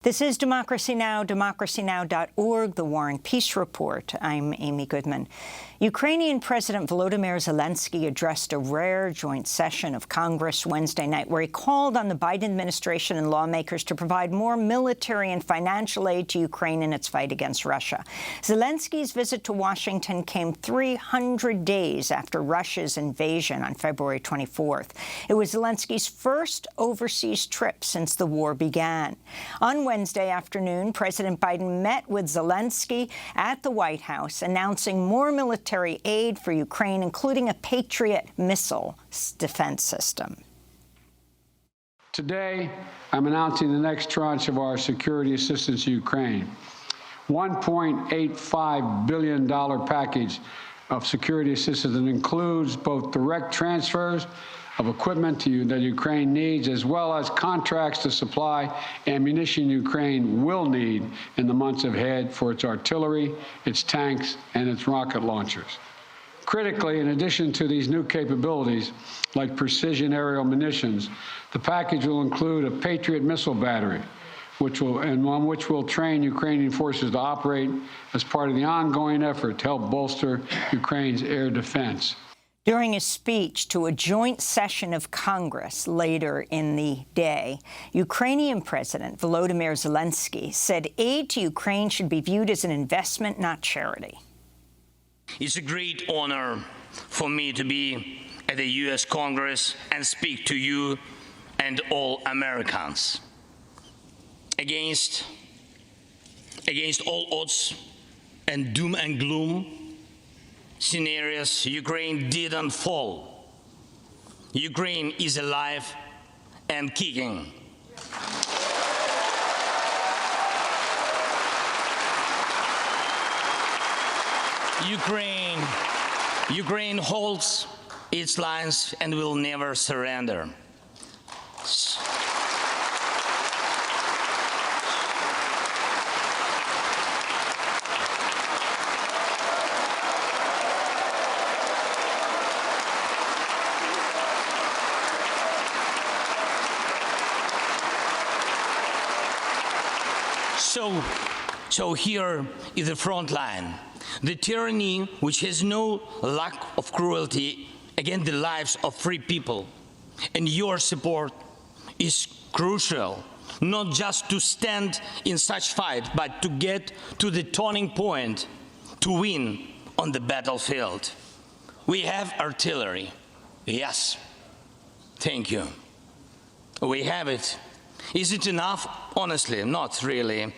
This is Democracy Now!, democracynow.org, The War and Peace Report. I'm Amy Goodman. Ukrainian President Volodymyr Zelensky addressed a rare joint session of Congress Wednesday night where he called on the Biden administration and lawmakers to provide more military and financial aid to Ukraine in its fight against Russia. Zelensky's visit to Washington came 300 days after Russia's invasion on February 24th. It was Zelensky's first overseas trip since the war began. On Wednesday afternoon, President Biden met with Zelensky at the White House, announcing more military aid for Ukraine, including a Patriot missile defense system. Today, I'm announcing the next tranche of our security assistance to Ukraine. $1.85 billion package of security assistance that includes both direct transfers of equipment that Ukraine needs, as well as contracts to supply ammunition Ukraine will need in the months ahead for its artillery, its tanks, and its rocket launchers. Critically, in addition to these new capabilities, like precision aerial munitions, the package will include a Patriot missile battery, which will train Ukrainian forces to operate as part of the ongoing effort to help bolster Ukraine's air defense. During his speech to a joint session of Congress later in the day, Ukrainian President Volodymyr Zelensky said aid to Ukraine should be viewed as an investment, not charity. It's a great honor for me to be at the U.S. Congress and speak to you and all Americans. Against all odds and doom and gloom scenarios, Ukraine didn't fall. Ukraine is alive and kicking. Ukraine holds its lines and will never surrender. So here is the front line. The tyranny which has no lack of cruelty against the lives of free people. And your support is crucial, not just to stand in such fight, but to get to the turning point to win on the battlefield. We have artillery. Yes. Thank you. We have it. Is it enough? Honestly, not really.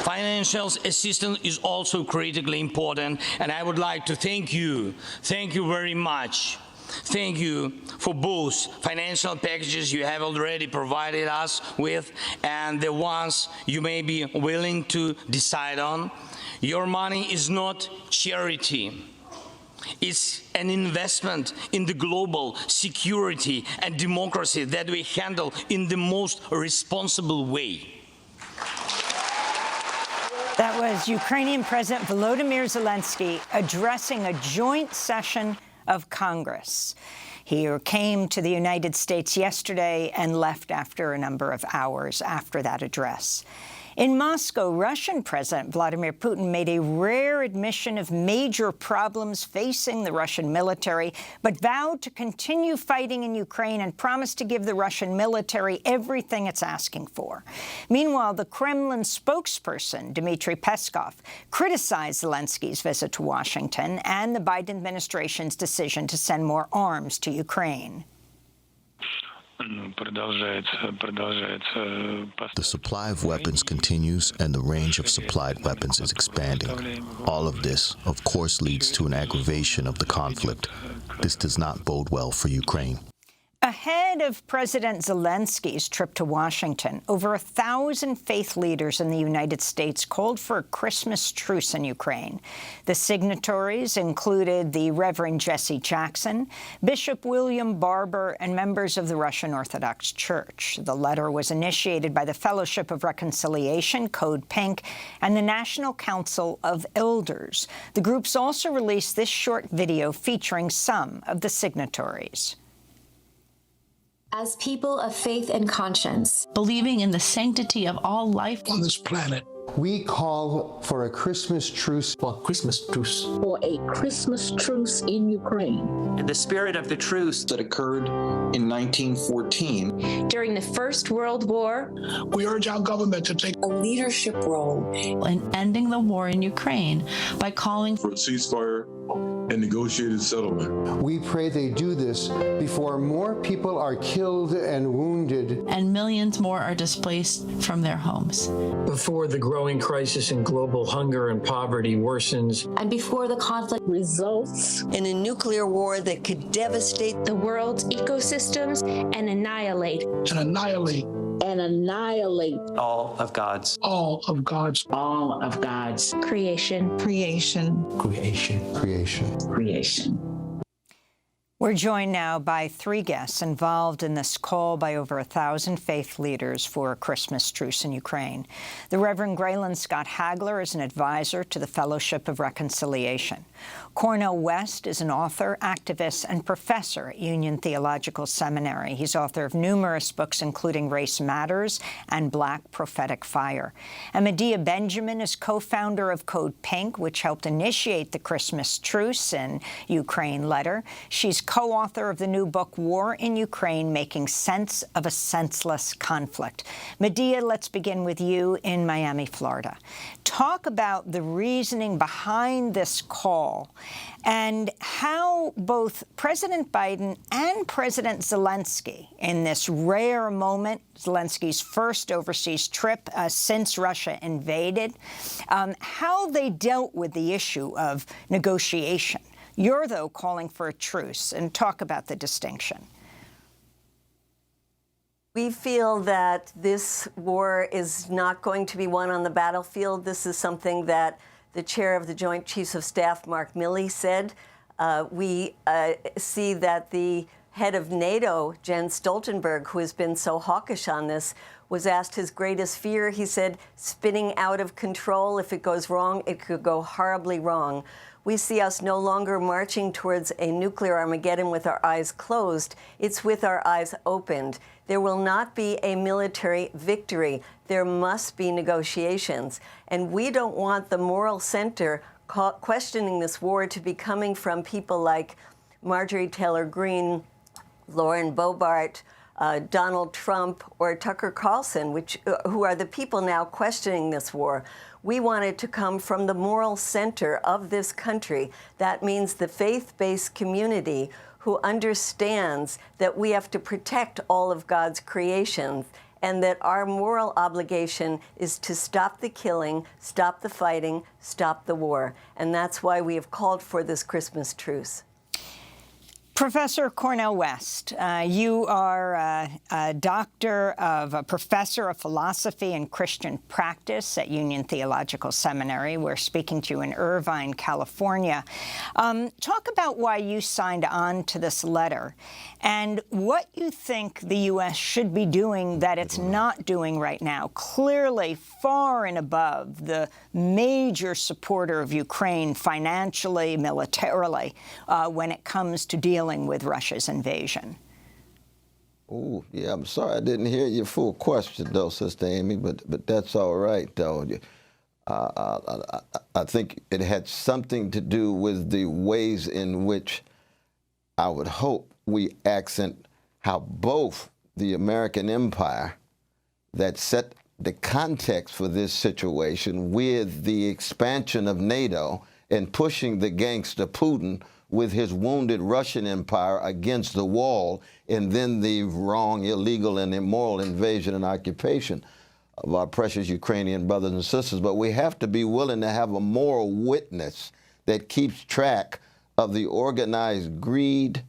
Financial assistance is also critically important, and I would like to thank you. Thank you very much. Thank you for both financial packages you have already provided us with and the ones you may be willing to decide on. Your money is not charity. It's an investment in the global security and democracy that we handle in the most responsible way. That was Ukrainian President Volodymyr Zelensky addressing a joint session of Congress. He came to the United States yesterday and left after a number of hours after that address. In Moscow, Russian President Vladimir Putin made a rare admission of major problems facing the Russian military, but vowed to continue fighting in Ukraine and promised to give the Russian military everything it's asking for. Meanwhile, the Kremlin spokesperson, Dmitry Peskov, criticized Zelensky's visit to Washington and the Biden administration's decision to send more arms to Ukraine. The supply of weapons continues, and the range of supplied weapons is expanding. All of this, of course, leads to an aggravation of the conflict. This does not bode well for Ukraine. Ahead of President Zelensky's trip to Washington, over 1,000 faith leaders in the United States called for a Christmas truce in Ukraine. The signatories included the Reverend Jesse Jackson, Bishop William Barber, and members of the Russian Orthodox Church. The letter was initiated by the Fellowship of Reconciliation, CodePink, and the National Council of Elders. The groups also released this short video featuring some of the signatories. As people of faith and conscience, believing in the sanctity of all life on this planet, we call for a Christmas truce. For Christmas truce. For a Christmas truce in Ukraine. In the spirit of the truce that occurred in 1914. During the First World War, we urge our government to take a leadership role in ending the war in Ukraine by calling for a ceasefire and negotiated settlement. We pray they do this before more people are killed and wounded, and millions more are displaced from their homes. Before the growing crisis in global hunger and poverty worsens, and before the conflict results in a nuclear war that could devastate the world's ecosystems and annihilate all of God's creation. We're joined now by three guests involved in this call by over 1,000 faith leaders for a Christmas truce in Ukraine. The Reverend Graylan Scott Hagler is an advisor to the Fellowship of Reconciliation. Cornel West is an author, activist, and professor at Union Theological Seminary. He's author of numerous books, including Race Matters and Black Prophetic Fire. And Medea Benjamin is co-founder of CodePink, which helped initiate the Christmas truce in Ukraine letter. She's co-author of the new book, War in Ukraine, Making Sense of a Senseless Conflict. Medea, let's begin with you in Miami, Florida. Talk about the reasoning behind this call and how both President Biden and President Zelensky, in this rare moment, Zelensky's first overseas trip since Russia invaded, how they dealt with the issue of negotiation. You're, though, calling for a truce, and talk about the distinction. We feel that this war is not going to be won on the battlefield. This is something that the chair of the Joint Chiefs of Staff, Mark Milley, said. We see that the head of NATO, Jens Stoltenberg, who has been so hawkish on this, was asked his greatest fear. He said, spinning out of control. If it goes wrong, it could go horribly wrong. We see us no longer marching towards a nuclear Armageddon with our eyes closed. It's with our eyes opened. There will not be a military victory. There must be negotiations. And we don't want the moral center questioning this war to be coming from people like Marjorie Taylor Greene, Lauren Boebert, Donald Trump, or Tucker Carlson, who are the people now questioning this war. We want it to come from the moral center of this country. That means the faith-based community who understands that we have to protect all of God's creations and that our moral obligation is to stop the killing, stop the fighting, stop the war. And that's why we have called for this Christmas truce. Professor Cornel West, you are a professor of philosophy and Christian practice at Union Theological Seminary. We're speaking to you in Irvine, California. Talk about why you signed on to this letter and what you think the U.S. should be doing that it's not doing right now. Clearly far and above the major supporter of Ukraine financially, militarily, when it comes to dealing with Russia's invasion. Oh, yeah, I'm sorry I didn't hear your full question, though, Sister Amy, but that's all right, though. I think it had something to do with the ways in which I would hope we accent how both the American empire that set the context for this situation with the expansion of NATO and pushing the gangster Putin with his wounded Russian empire against the wall, and then the wrong, illegal, and immoral invasion and occupation of our precious Ukrainian brothers and sisters. But we have to be willing to have a moral witness that keeps track of the organized greed,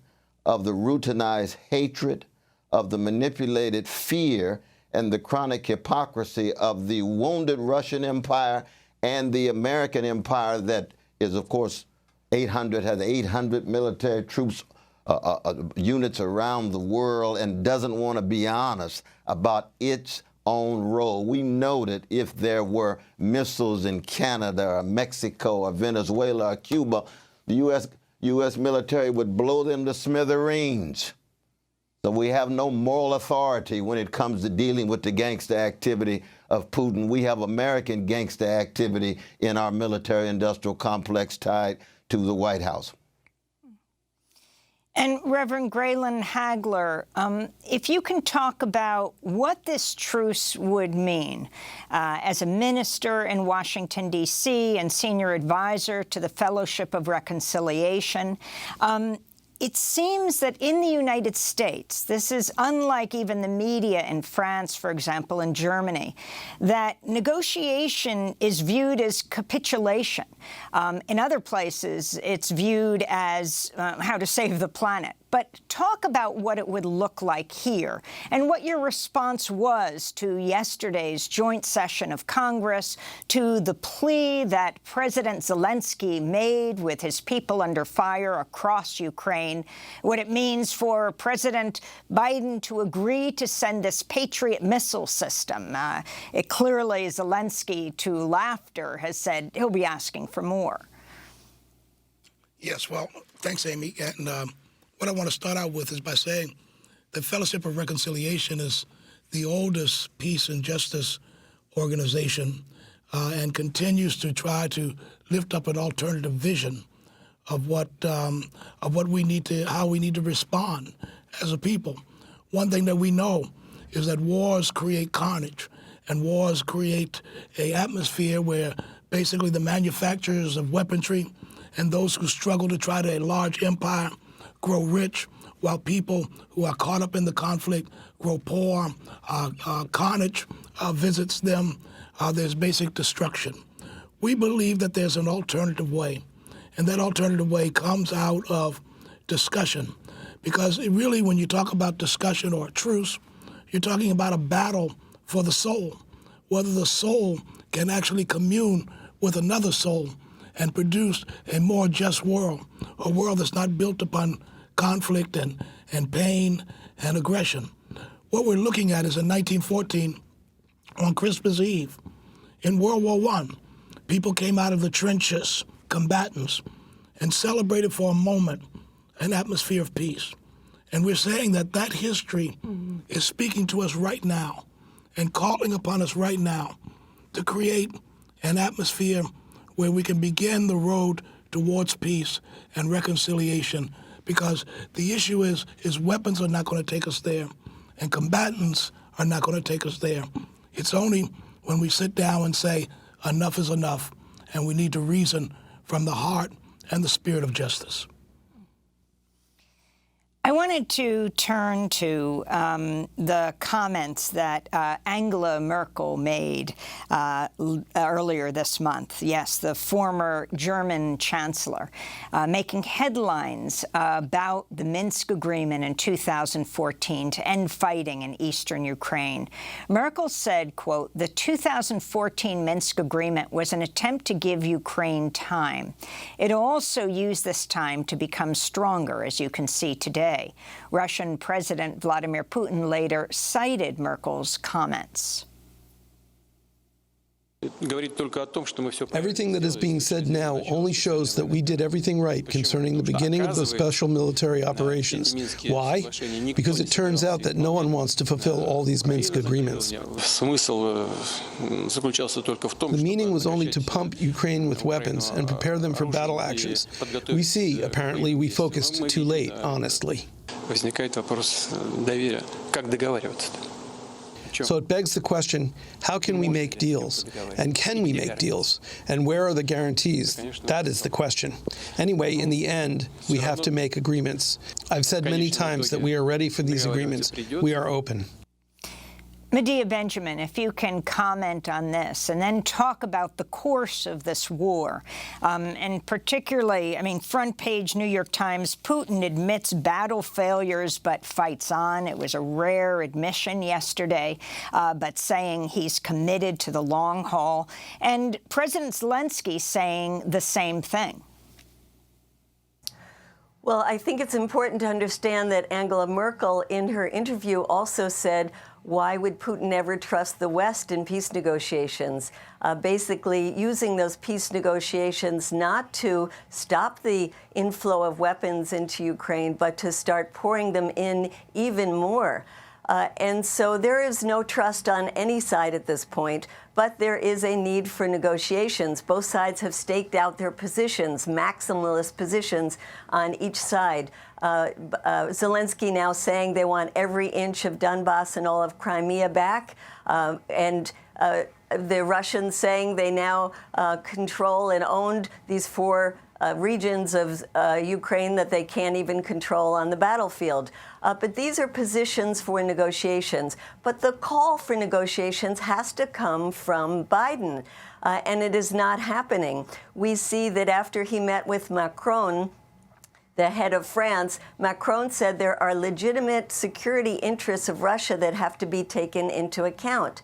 of the routinized hatred, of the manipulated fear, and the chronic hypocrisy of the wounded Russian empire and the American empire that is, of course, has 800 military troops, units around the world, and doesn't want to be honest about its own role. We know that if there were missiles in Canada or Mexico or Venezuela or Cuba, the U.S. military would blow them to smithereens. So we have no moral authority when it comes to dealing with the gangster activity of Putin. We have American gangster activity in our military-industrial complex tied to the White House. And Reverend Graylan, Hagler, if you can talk about what this truce would mean as a minister in Washington, D.C. and senior advisor to the Fellowship of Reconciliation. It seems that in the United States, this is unlike even the media in France, for example, in Germany, that negotiation is viewed as capitulation. In other places, it's viewed as how to save the planet. But talk about what it would look like here and what your response was to yesterday's joint session of Congress, to the plea that President Zelensky made with his people under fire across Ukraine, what it means for President Biden to agree to send this Patriot missile system. It clearly, Zelensky, to laughter, has said he'll be asking for more. Yes, well, thanks, Amy. And what I want to start out with is by saying the Fellowship of Reconciliation is the oldest peace and justice organization and continues to try to lift up an alternative vision of what we need to, how we need to respond as a people. One thing that we know is that wars create carnage, and wars create an atmosphere where basically the manufacturers of weaponry and those who struggle to try to enlarge empire grow rich, while people who are caught up in the conflict grow poor. Carnage visits them. There's basic destruction. We believe that there's an alternative way, and that alternative way comes out of discussion. Because really, when you talk about discussion or a truce, you're talking about a battle for the soul, whether the soul can actually commune with another soul and produce a more just world, a world that's not built upon conflict and pain and aggression. What we're looking at is in 1914, on Christmas Eve, in World War I, people came out of the trenches, combatants, and celebrated for a moment an atmosphere of peace. And we're saying that that history is speaking to us right now and calling upon us right now to create an atmosphere where we can begin the road towards peace and reconciliation, because the issue is weapons are not going to take us there, and combatants are not going to take us there. It's only when we sit down and say, enough is enough, and we need to reason from the heart and the spirit of justice. I wanted to turn to the comments that Angela Merkel made earlier this month. Yes, the former German chancellor, making headlines about the Minsk agreement in 2014 to end fighting in eastern Ukraine. Merkel said, quote, "The 2014 Minsk agreement was an attempt to give Ukraine time. It also used this time to become stronger, as you can see today." Russian President Vladimir Putin later cited Merkel's comments. Everything that is being said now only shows that we did everything right concerning the beginning of the special military operations. Why? Because it turns out that no one wants to fulfill all these Minsk agreements. The meaning was only to pump Ukraine with weapons and prepare them for battle actions. We see, apparently, we focused too late, honestly. So it begs the question, how can we make deals? And can we make deals? And where are the guarantees? That is the question. Anyway, in the end, we have to make agreements. I've said many times that we are ready for these agreements. We are open. Medea Benjamin, if you can comment on this and then talk about the course of this war. And particularly, I mean, front page New York Times, Putin admits battle failures but fights on. It was a rare admission yesterday, but saying he's committed to the long haul. And President Zelensky saying the same thing. Well, I think it's important to understand that Angela Merkel, in her interview, also said, Why would Putin ever trust the West in peace negotiations? Basically using those peace negotiations not to stop the inflow of weapons into Ukraine, but to start pouring them in even more. And so there is no trust on any side at this point, but there is a need for negotiations. Both sides have staked out their positions, maximalist positions on each side. Zelensky now saying they want every inch of Donbass and all of Crimea back, and the Russians saying they now control and owned these 4 regions of Ukraine that they can't even control on the battlefield. But these are positions for negotiations. But the call for negotiations has to come from Biden, and it is not happening. We see that after he met with Macron, the head of France, Macron said there are legitimate security interests of Russia that have to be taken into account.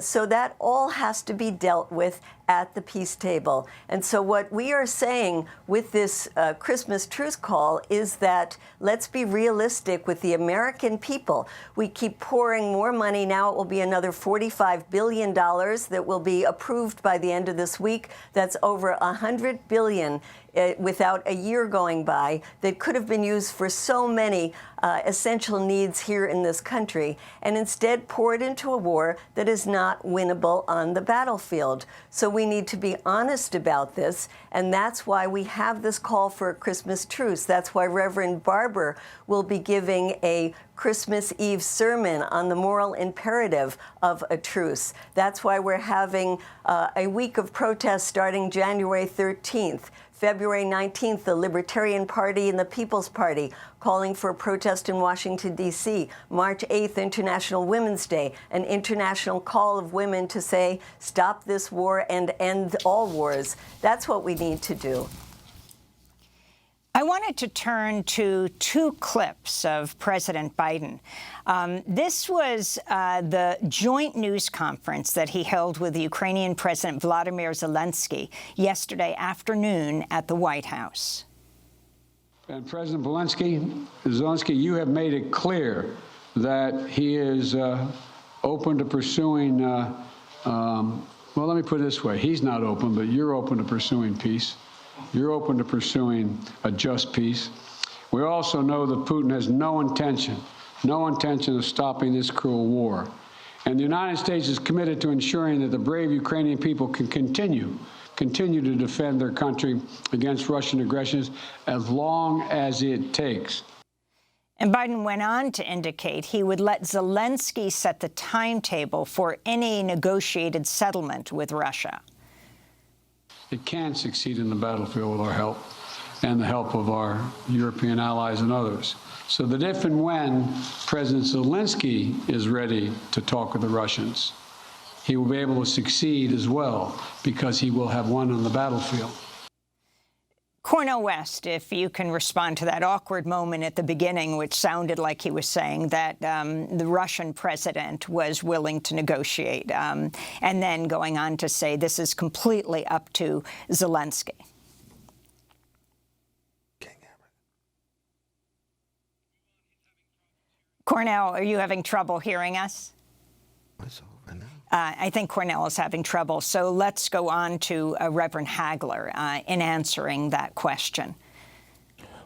So that all has to be dealt with at the peace table. And so what we are saying with this Christmas truce call is that let's be realistic with the American people. We keep pouring more money. Now it will be another $45 billion that will be approved by the end of this week. That's over $100 billion without a year going by that could have been used for so many essential needs here in this country, and instead pour it into a war that is not winnable on the battlefield. So we need to be honest about this, and that's why we have this call for a Christmas truce. That's why Reverend Barber will be giving a Christmas Eve sermon on the moral imperative of a truce. That's why we're having a week of protests starting January 13th. February 19th, the Libertarian Party and the People's Party calling for a protest in Washington, D.C. March 8th, International Women's Day, an international call of women to say, stop this war and end all wars. That's what we need to do. I wanted to turn to 2 clips of President Biden. This was the joint news conference that he held with the Ukrainian President Volodymyr Zelensky yesterday afternoon at the White House. And President Zelensky, you have made it clear that he is open to pursuing, well, let me put it this way. He's not open, but you're open to pursuing peace. You're open to pursuing a just peace. We also know that Putin has no intention of stopping this cruel war. And the United States is committed to ensuring that the brave Ukrainian people can continue to defend their country against Russian aggressions as long as it takes. And Biden went on to indicate he would let Zelensky set the timetable for any negotiated settlement with Russia. It can succeed in the battlefield with our help and the help of our European allies and others. So that if and when President Zelensky is ready to talk with the Russians, he will be able to succeed as well, because he will have won on the battlefield. Cornel West, if you can respond to that awkward moment at the beginning, which sounded like he was saying that the Russian president was willing to negotiate, and then going on to say this is completely up to Zelensky. Cornel, are you having trouble hearing us? I think Cornel is having trouble, so let's go on to Reverend Hagler in answering that question.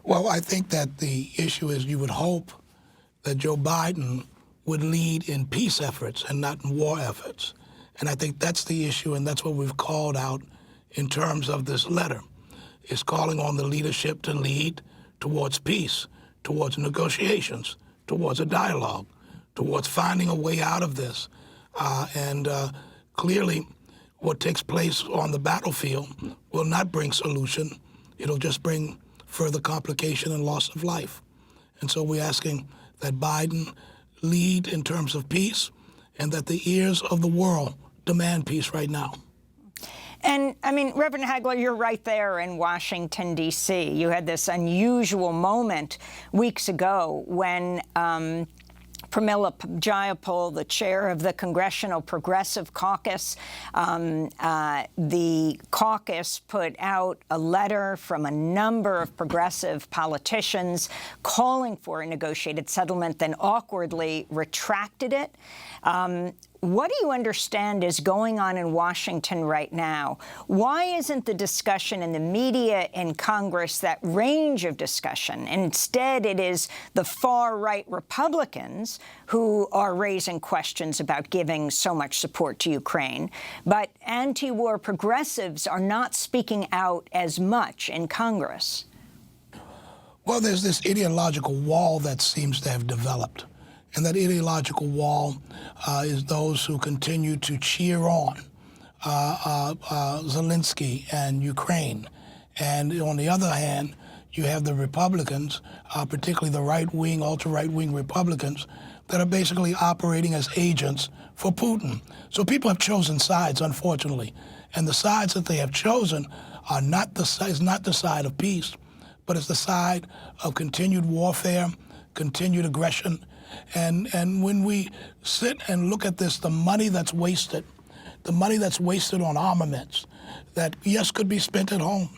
Well, I think that the issue is you would hope that Joe Biden would lead in peace efforts and not in war efforts. And I think that's the issue, and that's what we've called out in terms of this letter, is calling on the leadership to lead towards peace, towards negotiations, towards a dialogue, towards finding a way out of this. And clearly, what takes place on the battlefield will not bring solution. It'll just bring further complication and loss of life. And so we're asking that Biden lead in terms of peace, and that the ears of the world demand peace right now. And, I mean, Reverend Hagler, you're right there in Washington, D.C. You had this unusual moment weeks ago when Pramila Jayapal, the chair of the Congressional Progressive Caucus. The caucus put out a letter from a number of progressive politicians calling for a negotiated settlement, then awkwardly retracted it. What do you understand is going on in Washington right now? Why isn't the discussion in the media in Congress that range of discussion? Instead, it is the far-right Republicans who are raising questions about giving so much support to Ukraine. But anti-war progressives are not speaking out as much in Congress. Well, there's this ideological wall that seems to have developed. And that ideological wall is those who continue to cheer on Zelensky and Ukraine. And on the other hand, you have the Republicans, particularly the right-wing, ultra-right-wing Republicans, that are basically operating as agents for Putin. So people have chosen sides, unfortunately. And the sides that they have chosen are not the side of peace, but it's the side of continued warfare, continued aggression. And when we sit and look at this, the money that's wasted on armaments that, yes, could be spent at home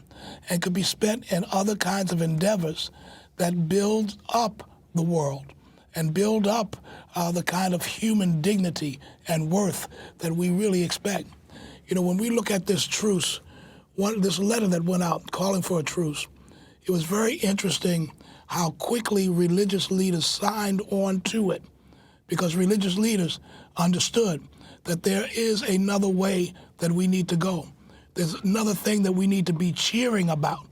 and could be spent in other kinds of endeavors that build up the world and build up the kind of human dignity and worth that we really expect. You know, when we look at this truce, this letter that went out calling for a truce, it was very interesting how quickly religious leaders signed on to it, because religious leaders understood that there is another way that we need to go. There's another thing that we need to be cheering about,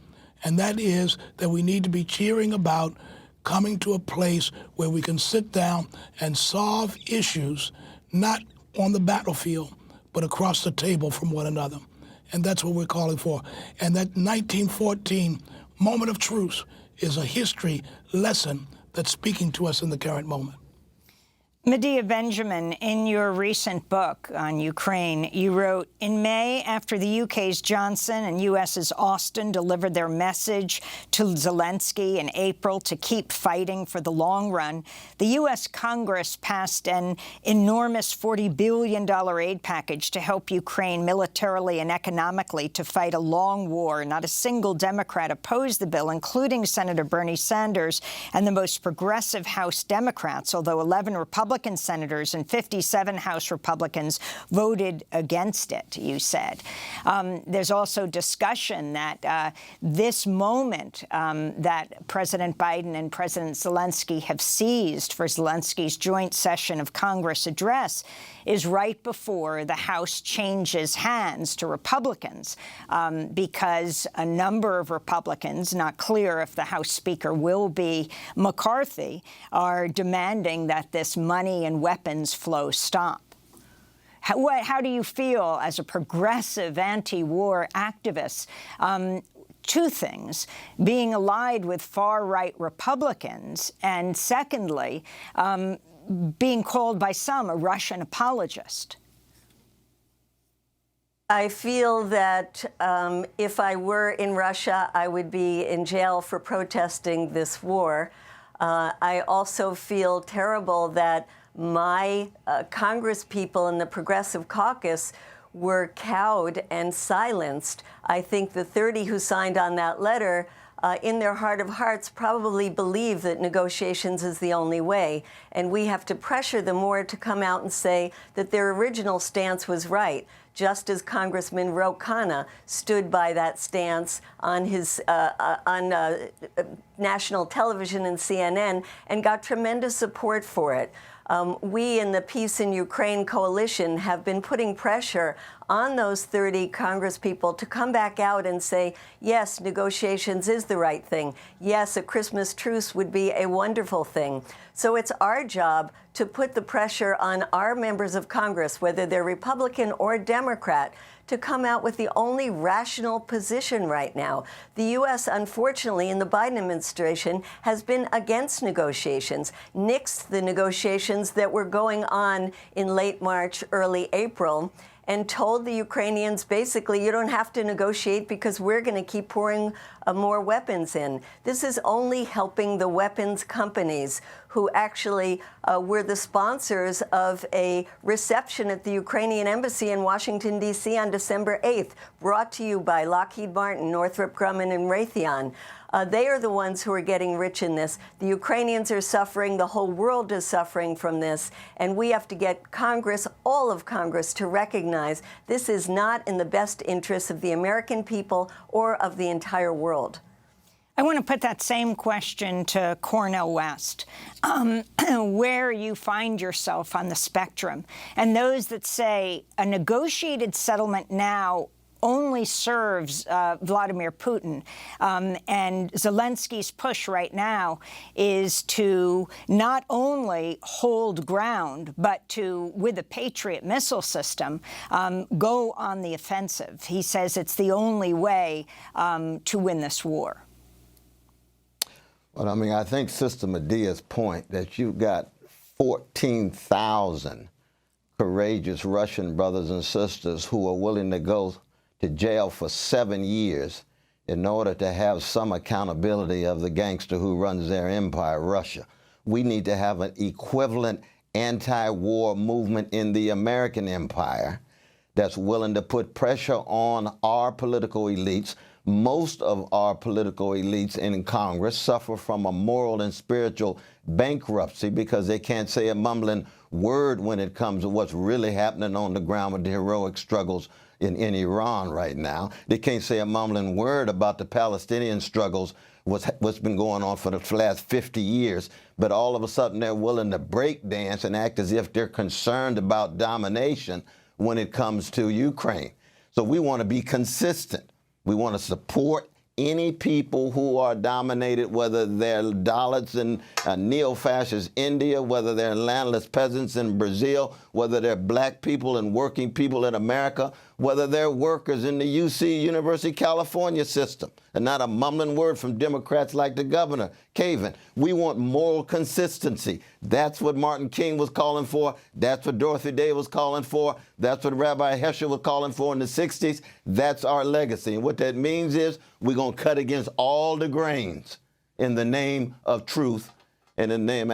and that is that we need to be cheering about coming to a place where we can sit down and solve issues, not on the battlefield, but across the table from one another. And that's what we're calling for. And that 1914 moment of truce is a history lesson that's speaking to us in the current moment. Medea Benjamin, in your recent book on Ukraine, you wrote, in May, after the UK's Johnson and US's Austin delivered their message to Zelensky in April to keep fighting for the long run, the U.S. Congress passed an enormous $40 billion aid package to help Ukraine militarily and economically to fight a long war. Not a single Democrat opposed the bill, including Senator Bernie Sanders and the most progressive House Democrats, although 11 Republican senators and 57 House Republicans voted against it, you said. There's also discussion that this moment that President Biden and President Zelensky have seized for Zelensky's joint session of Congress address is right before the House changes hands to Republicans, because a number of Republicans, not clear if the House Speaker will be McCarthy, are demanding that this money and weapons flow stop. How do you feel as a progressive anti-war activist? Two things, being allied with far-right Republicans, and secondly, being called by some a Russian apologist. I feel that if I were in Russia, I would be in jail for protesting this war. I also feel terrible that my congresspeople in the Progressive Caucus were cowed and silenced. I think the 30 who signed on that letter, in their heart of hearts, probably believe that negotiations is the only way. And we have to pressure them more to come out and say that their original stance was right, just as Congressman Ro Khanna stood by that stance on his national television and CNN and got tremendous support for it. We in the Peace in Ukraine Coalition have been putting pressure on those 30 congresspeople to come back out and say, yes, negotiations is the right thing. Yes, a Christmas truce would be a wonderful thing. So it's our job to put the pressure on our members of Congress, whether they're Republican or Democrat, to come out with the only rational position right now. The U.S., unfortunately, in the Biden administration, has been against negotiations, nixed the negotiations that were going on in late March, early April. and told the Ukrainians, basically, you don't have to negotiate because we're going to keep pouring more weapons in. This is only helping the weapons companies who actually were the sponsors of a reception at the Ukrainian embassy in Washington, D.C. on December 8th, brought to you by Lockheed Martin, Northrop Grumman, and Raytheon. They are the ones who are getting rich in this. The Ukrainians are suffering. The whole world is suffering from this. And we have to get Congress, all of Congress, to recognize this is not in the best interests of the American people or of the entire world. I want to put that same question to Cornel West, where you find yourself on the spectrum, and those that say a negotiated settlement now only serves Vladimir Putin, and Zelensky's push right now is to not only hold ground, but to, with the Patriot missile system, go on the offensive. He says it's the only way to win this war. Well, I mean, I think Sister Medea's point that you've got 14,000 courageous Russian brothers and sisters who are willing to go to jail for 7 years in order to have some accountability of the gangster who runs their empire, Russia. We need to have an equivalent anti-war movement in the American empire that's willing to put pressure on our political elites. Most of our political elites in Congress suffer from a moral and spiritual bankruptcy because they can't say a mumbling word when it comes to what's really happening on the ground with the heroic struggles in Iran right now. They can't say a mumbling word about the Palestinian struggles, what's been going on for the last 50 years. But all of a sudden they're willing to break dance and act as if they're concerned about domination when it comes to Ukraine. So we want to be consistent. We want to support any people who are dominated, whether they're Dalits in neo-fascist India, whether they're landless peasants in Brazil, whether they're black people and working people in America, whether they're workers in the UC University California system, and not a mumbling word from Democrats like the governor, Cavan. We want moral consistency. That's what Martin King was calling for. That's what Dorothy Day was calling for. That's what Rabbi Heschel was calling for in the 60s. That's our legacy. And what that means is we're going to cut against all the grains in the name of truth and in the name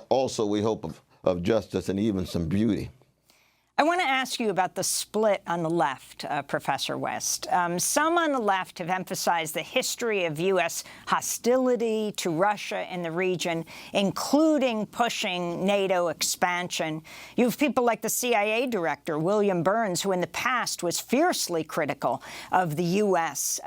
also, we hope, of justice and even some beauty. I want to ask you about the split on the left, Professor West. Some on the left have emphasized the history of U.S. hostility to Russia in the region, including pushing NATO expansion. You have people like the CIA director, William Burns, who in the past was fiercely critical of the U.S.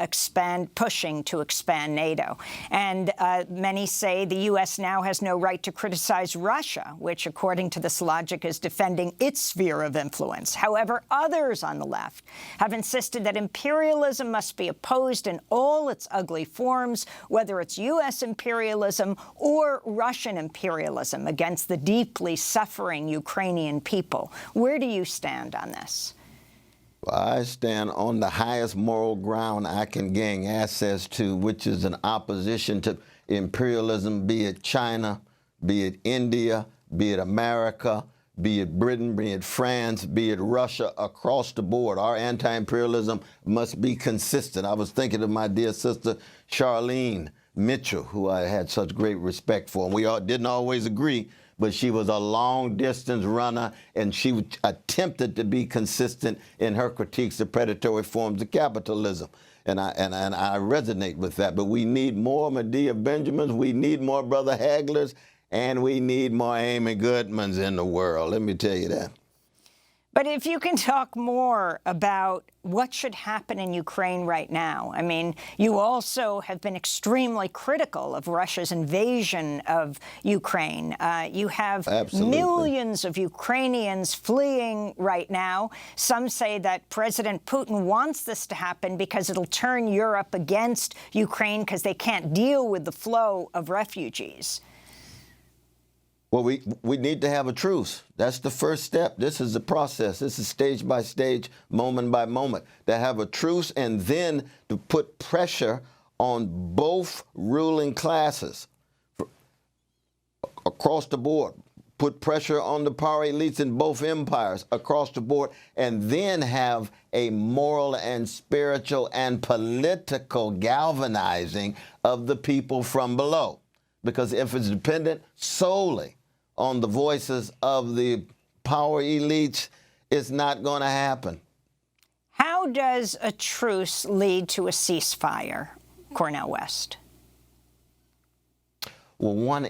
pushing to expand NATO. And many say the U.S. now has no right to criticize Russia, which, according to this logic, is defending its sphere of influence. However, others on the left have insisted that imperialism must be opposed in all its ugly forms, whether it's U.S. imperialism or Russian imperialism against the deeply suffering Ukrainian people. Where do you stand on this? Well, I stand on the highest moral ground I can gain access to, which is an opposition to imperialism, be it China, be it India, be it America, be it Britain, be it France, be it Russia, across the board. Our anti-imperialism must be consistent. I was thinking of my dear sister Charlene Mitchell, who I had such great respect for. And we didn't always agree, but she was a long-distance runner, and she attempted to be consistent in her critiques of predatory forms of capitalism. And I resonate with that. But we need more Medea Benjamins. We need more Brother Haglers. And we need more Amy Goodmans in the world, let me tell you that. But if you can talk more about what should happen in Ukraine right now. I mean, you also have been extremely critical of Russia's invasion of Ukraine. You have millions of Ukrainians fleeing right now. Some say that President Putin wants this to happen because it'll turn Europe against Ukraine because they can't deal with the flow of refugees. Well, we need to have a truce. That's the first step. This is the process. This is stage by stage, moment by moment. To have a truce and then to put pressure on both ruling classes across the board, put pressure on the power elites in both empires across the board, and then have a moral and spiritual and political galvanizing of the people from below. Because if it's dependent solely on the voices of the power elites, it's not going to happen. How does a truce lead to a ceasefire, Cornel West? Well, one,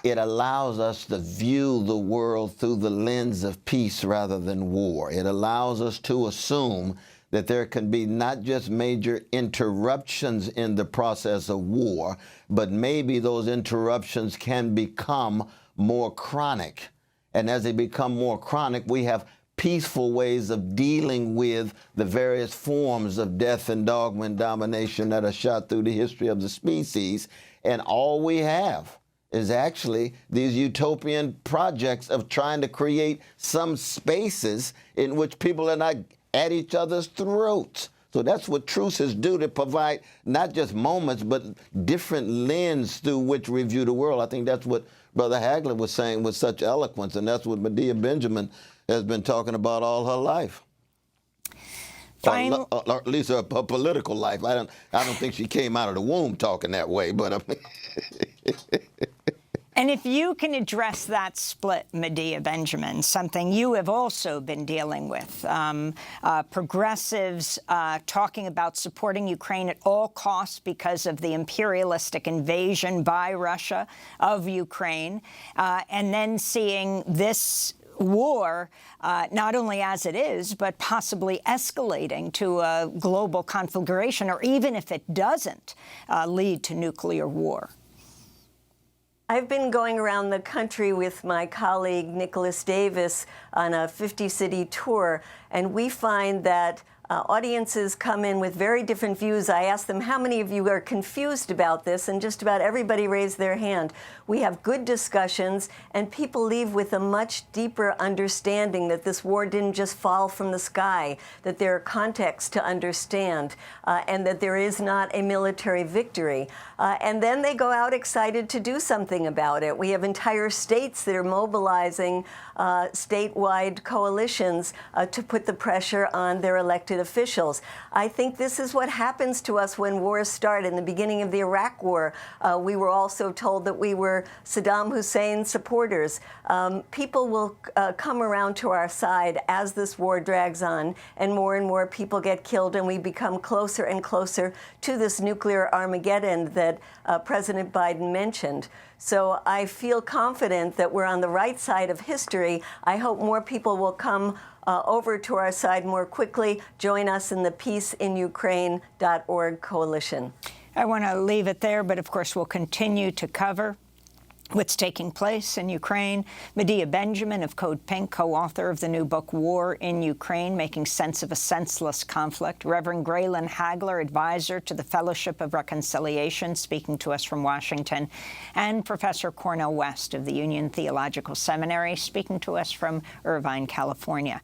it allows us to view the world through the lens of peace rather than war. It allows us to assume that there can be not just major interruptions in the process of war, but maybe those interruptions can become more chronic. And as they become more chronic, we have peaceful ways of dealing with the various forms of death and dogma and domination that are shot through the history of the species. And all we have is actually these utopian projects of trying to create some spaces in which people are not at each other's throats. So that's what truces do, to provide not just moments, but different lens through which we view the world. I think that's what Brother Hagler was saying with such eloquence, and that's what Medea Benjamin has been talking about all her life. Or at least her political life. I don't think she came out of the womb talking that way, but I mean And if you can address that split, Medea Benjamin, something you have also been dealing with, progressives talking about supporting Ukraine at all costs because of the imperialistic invasion by Russia of Ukraine, and then seeing this war, not only as it is, but possibly escalating to a global conflagration, or even if it doesn't lead to nuclear war. I've been going around the country with my colleague Nicholas Davis on a 50-city tour, and we find that audiences come in with very different views. I ask them, how many of you are confused about this? And just about everybody raised their hand. We have good discussions, and people leave with a much deeper understanding that this war didn't just fall from the sky, that there are contexts to understand, and that there is not a military victory. And then they go out excited to do something about it. We have entire states that are mobilizing statewide coalitions to put the pressure on their elected officials. I think this is what happens to us when wars start. In the beginning of the Iraq War, we were also told that we were Saddam Hussein supporters. People will come around to our side as this war drags on, and more people get killed, and we become closer and closer to this nuclear Armageddon that President Biden mentioned. So I feel confident that we're on the right side of history. I hope more people will come over to our side more quickly. Join us in the peaceinukraine.org coalition. I want to leave it there, but of course we'll continue to cover what's taking place in Ukraine. Medea Benjamin of CodePink, co-author of the new book, War in Ukraine, Making Sense of a Senseless Conflict. Reverend Graylan Hagler, advisor to the Fellowship of Reconciliation, speaking to us from Washington. And Professor Cornel West of the Union Theological Seminary, speaking to us from Irvine, California.